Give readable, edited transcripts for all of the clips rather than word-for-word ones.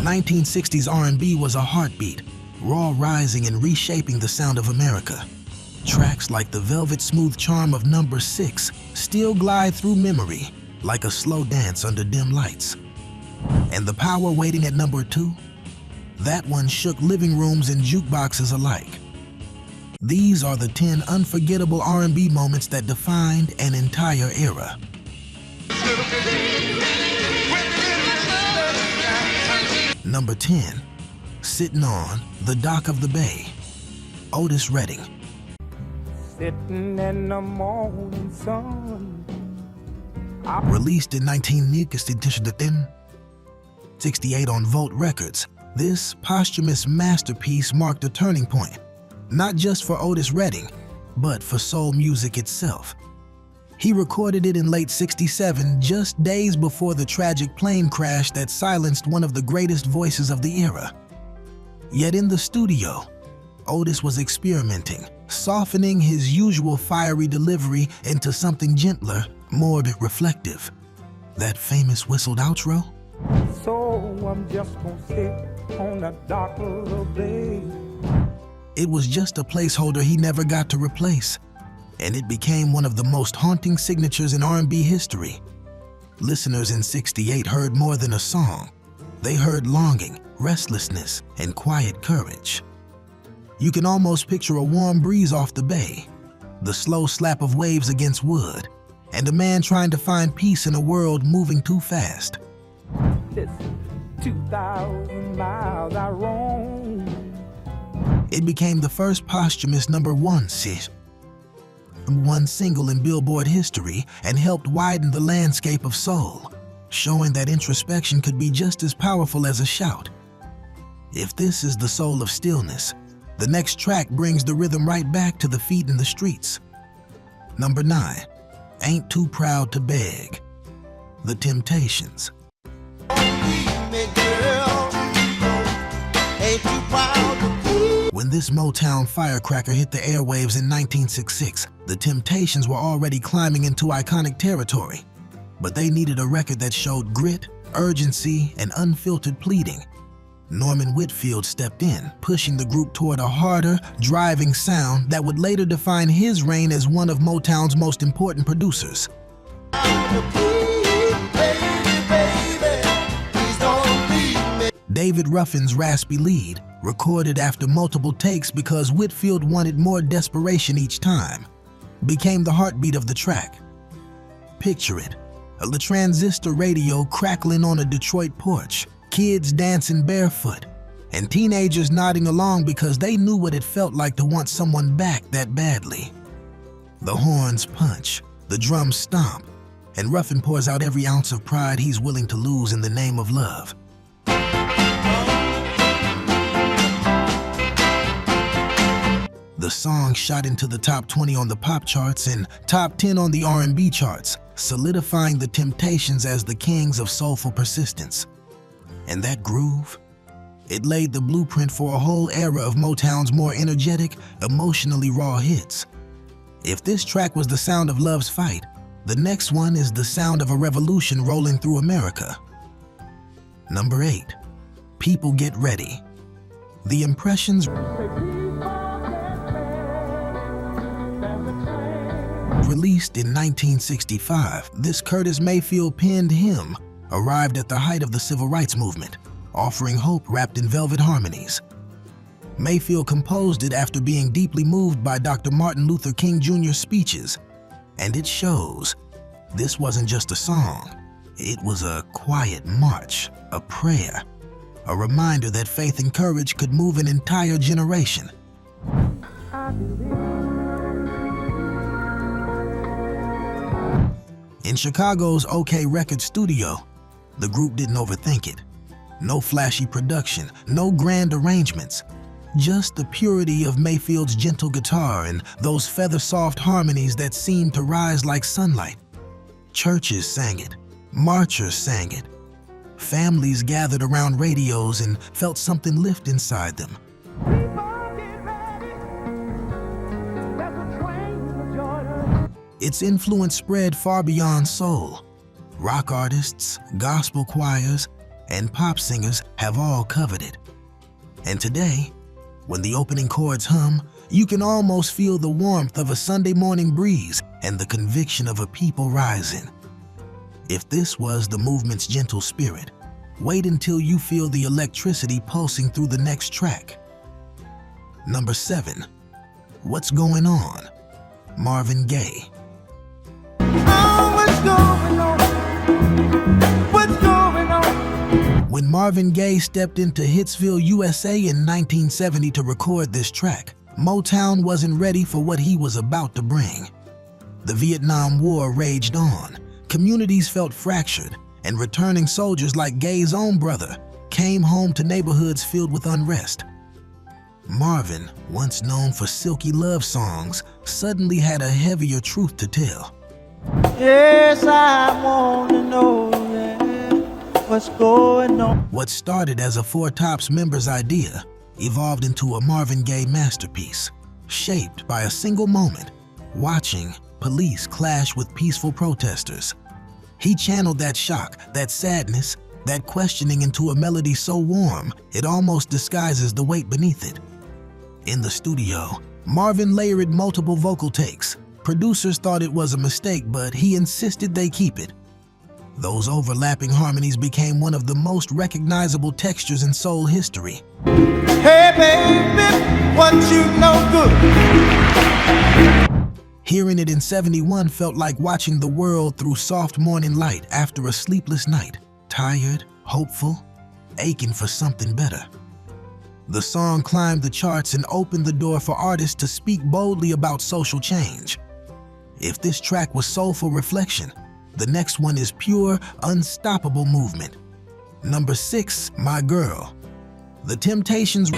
1960s R&B was a heartbeat, raw rising and reshaping the sound of America. Tracks like the velvet smooth charm of Number 6 still glide through memory like a slow dance under dim lights. And the power waiting at Number 2? That one shook living rooms and jukeboxes alike. These are the 10 unforgettable R&B moments that defined an entire era. Number 10, Sitting on the Dock of the Bay, Otis Redding. Sitting in the morning sun. Released in 1968 on Volt Records, this posthumous masterpiece marked a turning point, not just for Otis Redding, but for soul music itself. He recorded it in late '67, just days before the tragic plane crash that silenced one of the greatest voices of the era. Yet in the studio, Otis was experimenting, softening his usual fiery delivery into something gentler, more reflective. That famous whistled outro? So I'm just gonna sit on the dock of the bay. It was just a placeholder he never got to replace, and it became one of the most haunting signatures in R&B history. Listeners in '68 heard more than a song. They heard longing, restlessness, and quiet courage. You can almost picture a warm breeze off the bay, the slow slap of waves against wood, and a man trying to find peace in a world moving too fast. Listen, 2,000 miles I roam. It became the first posthumous number one single in Billboard history and helped widen the landscape of soul, showing that introspection could be just as powerful as a shout. If this is the soul of stillness, the next track brings the rhythm right back to the feet in the streets. Number 9, Ain't Too Proud to Beg, The Temptations. When this Motown firecracker hit the airwaves in 1966, the Temptations were already climbing into iconic territory. But they needed a record that showed grit, urgency, and unfiltered pleading. Norman Whitfield stepped in, pushing the group toward a harder, driving sound that would later define his reign as one of Motown's most important producers. David Ruffin's raspy lead, recorded after multiple takes because Whitfield wanted more desperation each time, became the heartbeat of the track. Picture it, the transistor radio crackling on a Detroit porch, kids dancing barefoot, and teenagers nodding along because they knew what it felt like to want someone back that badly. The horns punch, the drums stomp, and Ruffin pours out every ounce of pride he's willing to lose in the name of love. The song shot into the top 20 on the pop charts and top 10 on the R&B charts, solidifying the Temptations as the kings of soulful persistence. And that groove? It laid the blueprint for a whole era of Motown's more energetic, emotionally raw hits. If this track was the sound of love's fight, the next one is the sound of a revolution rolling through America. Number 8, People Get Ready. The Impressions. Released in 1965, this Curtis Mayfield-penned hymn arrived at the height of the civil rights movement, offering hope wrapped in velvet harmonies. Mayfield composed it after being deeply moved by Dr. Martin Luther King Jr.'s speeches, and it shows. This wasn't just a song, it was a quiet march, a prayer, a reminder that faith and courage could move an entire generation. In Chicago's OK Record studio, the group didn't overthink it. No flashy production, no grand arrangements, just the purity of Mayfield's gentle guitar and those feather-soft harmonies that seemed to rise like sunlight. Churches sang it, marchers sang it. Families gathered around radios and felt something lift inside them. Its influence spread far beyond soul. rock artists, gospel choirs, and pop singers have all covered it. And today, when the opening chords hum, you can almost feel the warmth of a Sunday morning breeze and the conviction of a people rising. If this was the movement's gentle spirit, wait until you feel the electricity pulsing through the next track. Number 7. What's Going On? Marvin Gaye. Oh, what's going on? What's going on? When Marvin Gaye stepped into Hitsville, USA in 1970 to record this track, Motown wasn't ready for what he was about to bring. The Vietnam War raged on, communities felt fractured, and returning soldiers like Gaye's own brother came home to neighborhoods filled with unrest. Marvin, once known for silky love songs, suddenly had a heavier truth to tell. Yes, I want to know what's going on. What started as a Four Tops member's idea evolved into a Marvin Gaye masterpiece, shaped by a single moment, watching police clash with peaceful protesters. He channeled that shock, that sadness, that questioning into a melody so warm it almost disguises the weight beneath it. In the studio, Marvin layered multiple vocal takes. Producers thought it was a mistake, but he insisted they keep it. Those overlapping harmonies became one of the most recognizable textures in soul history. Hey baby, what you know good? Hearing it in '71 felt like watching the world through soft morning light after a sleepless night, tired, hopeful, aching for something better. The song climbed the charts and opened the door for artists to speak boldly about social change. If this track was soulful reflection, the next one is pure, unstoppable movement. Number 6, My Girl. The Temptations.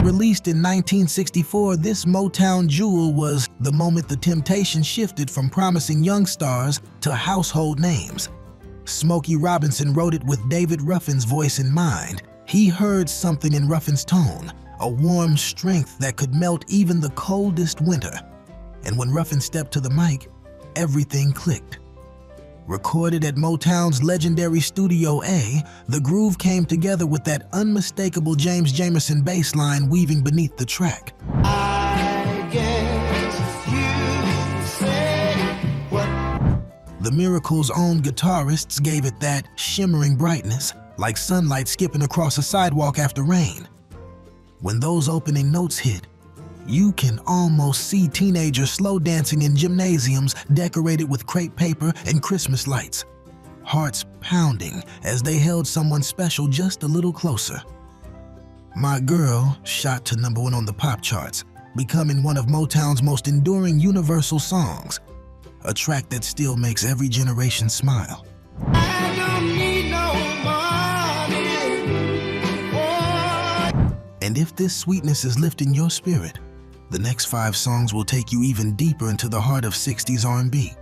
Released in 1964, this Motown jewel was the moment the Temptations shifted from promising young stars to household names. Smokey Robinson wrote it with David Ruffin's voice in mind. He heard something in Ruffin's tone, a warm strength that could melt even the coldest winter. And when Ruffin stepped to the mic, everything clicked. Recorded at Motown's legendary Studio A, the groove came together with that unmistakable James Jamerson bass line weaving beneath the track. I guess you say what? The Miracles' own guitarists gave it that shimmering brightness, like sunlight skipping across a sidewalk after rain. When those opening notes hit, you can almost see teenagers slow dancing in gymnasiums decorated with crepe paper and Christmas lights, hearts pounding as they held someone special just a little closer. My Girl shot to number 1 on the pop charts, becoming one of Motown's most enduring universal songs, a track that still makes every generation smile. I don't need no money. And if this sweetness is lifting your spirit, the next 5 songs will take you even deeper into the heart of 60s R&B.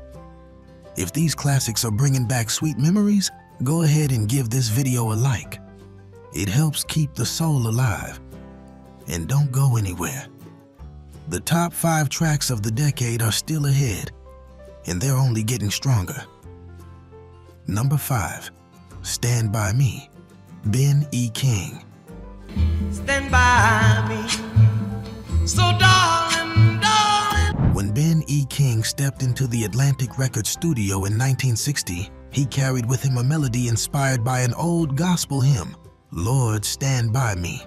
If these classics are bringing back sweet memories, go ahead and give this video a like. It helps keep the soul alive. And don't go anywhere. The top 5 tracks of the decade are still ahead, and they're only getting stronger. Number 5, Stand By Me, Ben E. King. Stand by me, so darling, darling. When Ben E. King stepped into the Atlantic Records studio in 1960, he carried with him a melody inspired by an old gospel hymn, Lord, Stand By Me.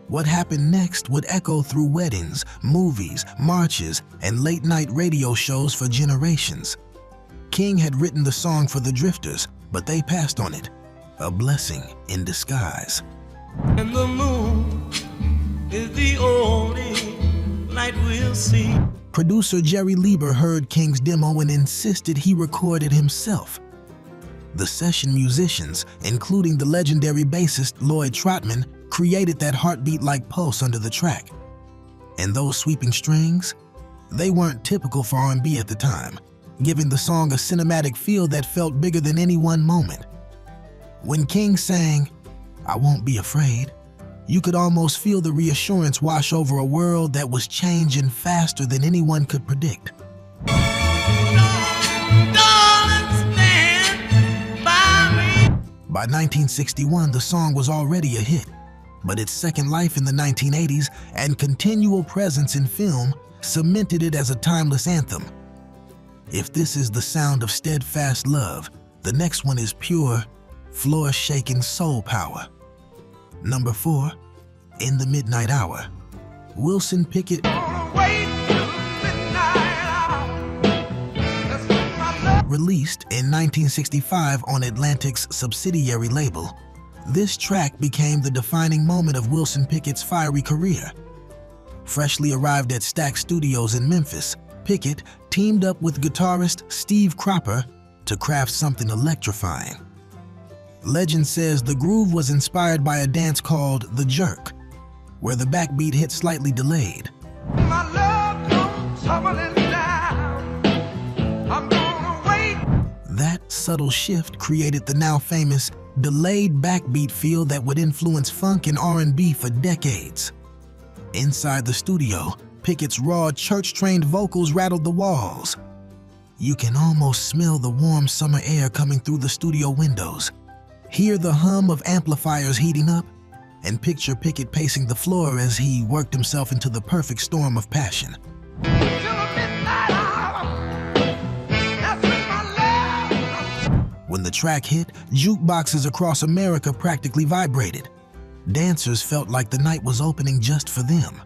What happened next would echo through weddings, movies, marches, and late-night radio shows for generations. King had written the song for the Drifters, but they passed on it, a blessing in disguise. And the moon is the only light we'll see. Producer Jerry Lieber heard King's demo and insisted he recorded himself. The session musicians, including the legendary bassist Lloyd Trotman, created that heartbeat-like pulse under the track. And those sweeping strings? They weren't typical for R&B at the time, giving the song a cinematic feel that felt bigger than any one moment. When King sang, I Won't Be Afraid, You could almost feel the reassurance wash over a world that was changing faster than anyone could predict. By 1961, the song was already a hit, but its second life in the 1980s and continual presence in film cemented it as a timeless anthem. If this is the sound of steadfast love, the next one is pure, floor-shaking soul power. Number 4, In the Midnight Hour. Wilson Pickett released in 1965 on Atlantic's subsidiary label. This track became the defining moment of Wilson Pickett's fiery career. Freshly arrived at Stax Studios in Memphis, Pickett teamed up with guitarist Steve Cropper to craft something electrifying. Legend says the groove was inspired by a dance called the jerk, where the backbeat hit slightly delayed. My love comes tumbling down. I'm gonna wait. That subtle shift created the now famous delayed backbeat feel that would influence funk and R&B for decades. Inside the studio, Pickett's raw, church-trained vocals rattled the walls. You can almost smell the warm summer air coming through the studio windows, hear the hum of amplifiers heating up, and picture Pickett pacing the floor as he worked himself into the perfect storm of passion. When the track hit, jukeboxes across America practically vibrated. Dancers felt like the night was opening just for them.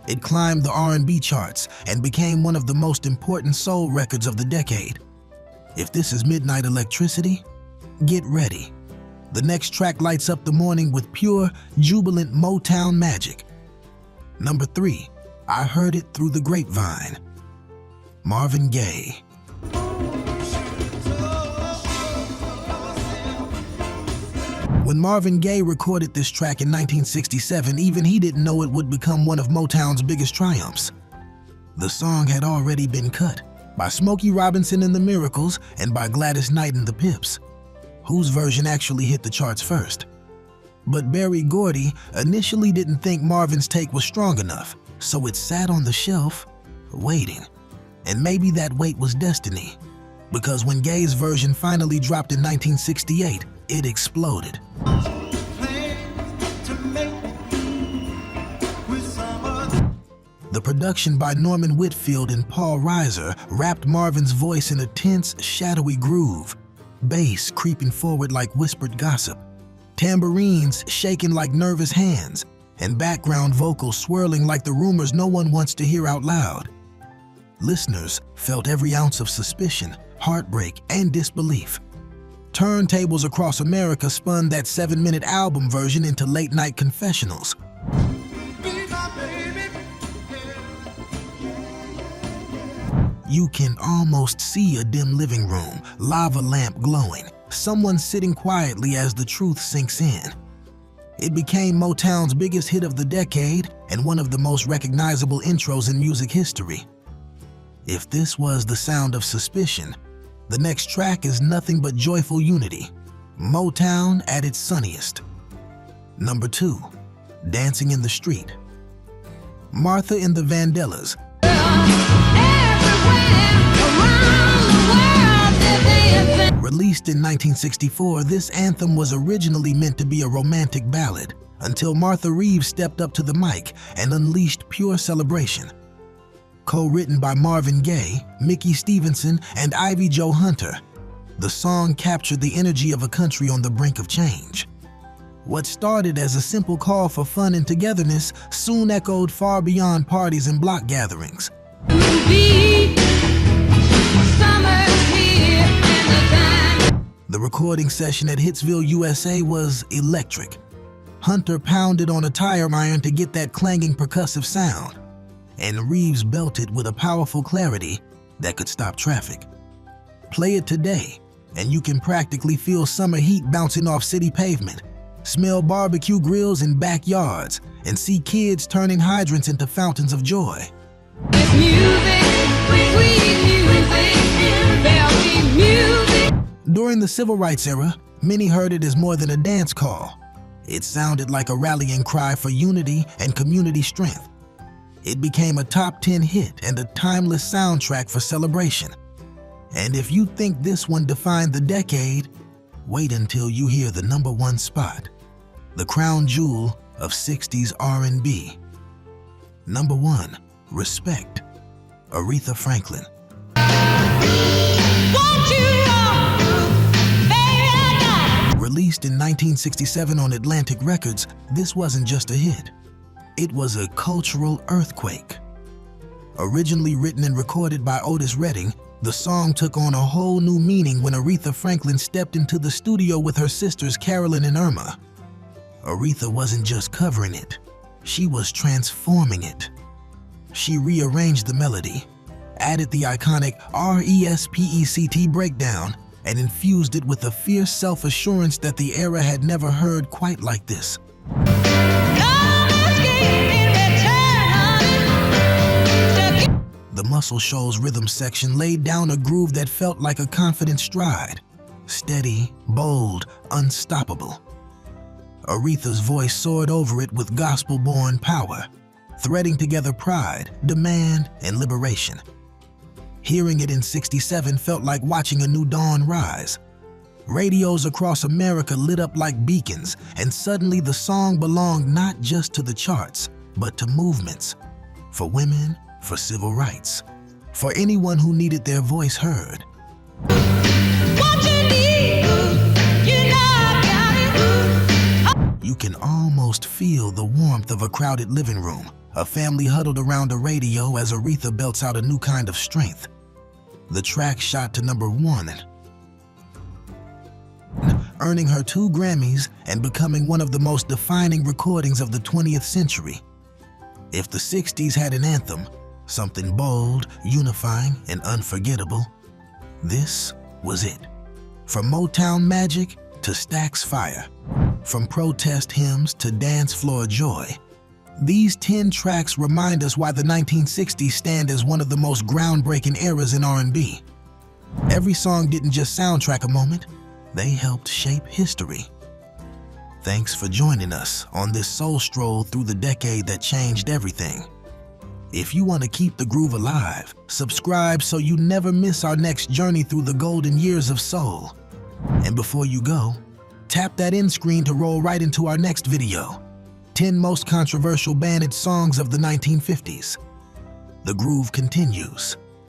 It climbed the R&B charts and became one of the most important soul records of the decade. If this is midnight electricity, get ready. The next track lights up the morning with pure, jubilant Motown magic. Number 3, I Heard It Through the Grapevine. Marvin Gaye. When Marvin Gaye recorded this track in 1967, even he didn't know it would become one of Motown's biggest triumphs. The song had already been cut by Smokey Robinson and the Miracles and by Gladys Knight and the Pips, whose version actually hit the charts first. But Berry Gordy initially didn't think Marvin's take was strong enough, so it sat on the shelf, waiting. And maybe that wait was destiny, because when Gaye's version finally dropped in 1968, it exploded. The production by Norman Whitfield and Paul Reiser wrapped Marvin's voice in a tense, shadowy groove, bass creeping forward like whispered gossip, tambourines shaking like nervous hands, and background vocals swirling like the rumors no one wants to hear out loud. Listeners felt every ounce of suspicion, heartbreak, and disbelief. Turntables across America spun that 7-minute album version into late-night confessionals. You can almost see a dim living room, lava lamp glowing, someone sitting quietly as the truth sinks in. It became Motown's biggest hit of the decade and one of the most recognizable intros in music history. If this was the sound of suspicion, the next track is nothing but joyful unity. Motown at its sunniest. Number 2, Dancing in the Street. Martha and the Vandellas. Released in 1964, this anthem was originally meant to be a romantic ballad until Martha Reeves stepped up to the mic and unleashed pure celebration. Co-written by Marvin Gaye, Mickey Stevenson, and Ivy Jo Hunter, the song captured the energy of a country on the brink of change. What started as a simple call for fun and togetherness soon echoed far beyond parties and block gatherings. The recording session at Hitsville, USA was electric. Hunter pounded on a tire iron to get that clanging percussive sound, and Reeves belted with a powerful clarity that could stop traffic. Play it today, and you can practically feel summer heat bouncing off city pavement, smell barbecue grills in backyards, and see kids turning hydrants into fountains of joy. It's music, sweet music, velvety music. During the Civil Rights era, many heard it as more than a dance call. It sounded like a rallying cry for unity and community strength. It became a top 10 hit and a timeless soundtrack for celebration. And if you think this one defined the decade, wait until you hear the #1 spot, the crown jewel of 60s R&B. Number 1, Respect, Aretha Franklin. Won't you roll, baby, I got it. Released in 1967 on Atlantic Records, this wasn't just a hit. It was a cultural earthquake. Originally written and recorded by Otis Redding, the song took on a whole new meaning when Aretha Franklin stepped into the studio with her sisters Carolyn and Irma. Aretha wasn't just covering it, she was transforming it. She rearranged the melody, added the iconic R-E-S-P-E-C-T breakdown, and infused it with a fierce self-assurance that the era had never heard quite like this. The Muscle Shoals rhythm section laid down a groove that felt like a confident stride, steady, bold, unstoppable. Aretha's voice soared over it with gospel-born power, threading together pride, demand, and liberation. Hearing it in '67 felt like watching a new dawn rise. Radios across America lit up like beacons, and suddenly the song belonged not just to the charts, but to movements, for women, for civil rights, for anyone who needed their voice heard. You can almost feel the warmth of a crowded living room, a family huddled around a radio as Aretha belts out a new kind of strength. The track shot to #1, earning her 2 Grammys and becoming one of the most defining recordings of the 20th century. If the 60s had an anthem, something bold, unifying, and unforgettable, this was it. From Motown magic to Stax fire, from protest hymns to dance floor joy, these 10 tracks remind us why the 1960s stand as one of the most groundbreaking eras in R&B. Every song didn't just soundtrack a moment, they helped shape history. Thanks for joining us on this soul stroll through the decade that changed everything. If you want to keep the groove alive, subscribe so you never miss our next journey through the golden years of soul. And before you go, tap that end screen to roll right into our next video, 10 most controversial banned songs of the 1950s. The groove continues.